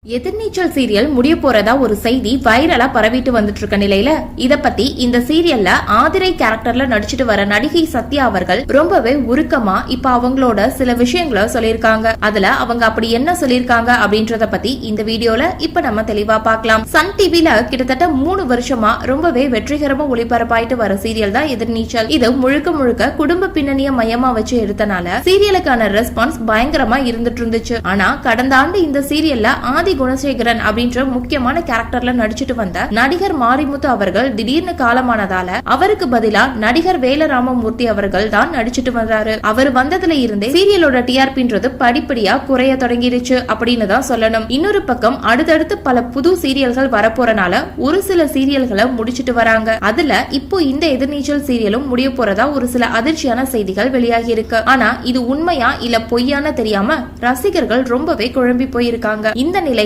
எதிர்நீச்சல் serial முடிய போறதா ஒரு செய்தி வைரலா பரவிட்டு வந்துட்டு இருக்க நிலையில இத பத்தி இந்த சீரியல்ல ஆதிரை கேரக்டர்ல நடிச்சிட்டு வர நடிகை சத்யா அவர்கள் ரொம்பவே உருக்கமா இப்ப அவங்களோட சில விஷயங்களை சொல்லியிருக்காங்க. அதுல அவங்க அப்படி என்ன சொல்லியிருக்காங்க அப்படின்றத பத்தி இந்த வீடியோல இப்ப நம்ம தெளிவா பார்க்கலாம். சன் டிவில கிட்டத்தட்ட 3 வருஷமா ரொம்பவே வெற்றிகரமா ஒளிபரப்பாயிட்டு வர சீரியல் தான் எதிர்நீச்சல். இது முழுக்க முழுக்க குடும்ப பின்னணிய மையமா வச்சு எடுத்தனால சீரியலுக்கான ரெஸ்பான்ஸ் பயங்கரமா இருந்துட்டு இருந்துச்சு. ஆனா கடந்த ஆண்டு இந்த சீரியல்ல ஆதி குணசேகரன் அப்படின்ற முக்கியமான கேரக்டர்ல நடிச்சிட்டு வந்த நடிகர் மாரிமுத்து அவர்கள் திடீர்னு காலமானதால அவருக்கு பதிலா நடிகர் வேலராமமூர்த்தி அவர்கள் தான் நடிச்சிட்டு வந்தாரு. அவர் வந்ததுல இருந்தே சீரியலோட டிஆர்பின்றது படிப்படியா குறைய தொடங்கிடுச்சு அப்படின்னு தான் சொல்லணும். இன்னொரு பக்கம் அடுத்தடுத்து பல புது சீரியல்கள் வரப்போறனால ஒரு சில சீரியல்களை முடிச்சிட்டு வராங்க. அதுல இப்போ இந்த எதிர்நீச்சல் சீரியலும் முடிய போறதா ஒரு சில அதிர்ச்சியான செய்திகள் வெளியாகி இருக்கு. ஆனா இது உண்மையா இல்ல பொய்யான தெரியாம ரசிகர்கள் ரொம்பவே குழம்பி போயிருக்காங்க. இந்த நிலையில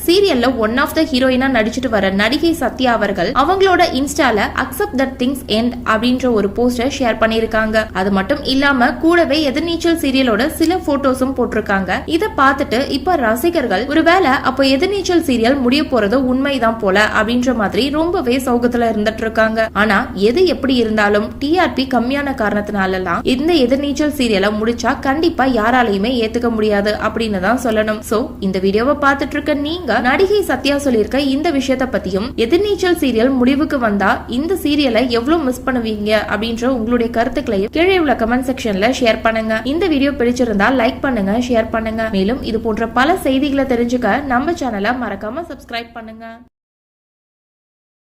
சீரியல்ல ஒன் ஆஃப் த ஹீரோயினா நடிச்சிட்டு வர நடிகை சத்யா அவர்கள் அவங்களோட இன்ஸ்டால அக்செப்ட் தட் திங்ஸ் எண்ட் அப்படின்ற ஒரு போஸ்டர் ஷேர் பண்ணிருக்காங்க. அது மட்டும் இல்லாம கூடவே எதிர்நீச்சல் சீரியலோட சில போட்டோஸும் போட்டிருக்காங்க. இத பார்த்துட்டு இப்ப ரசிகர்கள் ஒருவேளை அப்ப எதிர்நீச்சல் சீரியல் முடிய போறது உண்மைதான் போல அப்படின்ற மாதிரி ரொம்பவே சோகத்துல இருந்துட்டு இருக்காங்க. ஆனா எது எப்படி இருந்தாலும் டிஆர்பி கம்மியான காரணத்தினாலலாம் இந்த எதிர்நீச்சல் சீரியலை முடிச்சா கண்டிப்பா யாராலையுமே ஏத்துக்க முடியாது அப்படின்னு தான் சொல்லணும். சோ இந்த வீடியோவை பார்த்துட்டு இருக்க நீங்க நடிகை சத்யா சொல்லிருக்க இந்த விஷயத்த பத்தியும் எதிர்நீச்சல் சீரியல் முடிவுக்கு வந்தா இந்த சீரியலை எவ்வளவு மிஸ் பண்ணுவீங்க அப்படின்ற உங்களுடைய கருத்துக்களையும் கீழே உள்ள கமெண்ட் செக்ஷன்ல ஷேர் பண்ணுங்க. இந்த வீடியோ பிடிச்சிருந்தா லைக் பண்ணுங்க, ஷேர் பண்ணுங்க. மேலும் இது போன்ற பல செய்திகளை தெரிஞ்சுக்க நம்ம சேனலை மறக்காம சப்ஸ்கிரைப் பண்ணுங்க.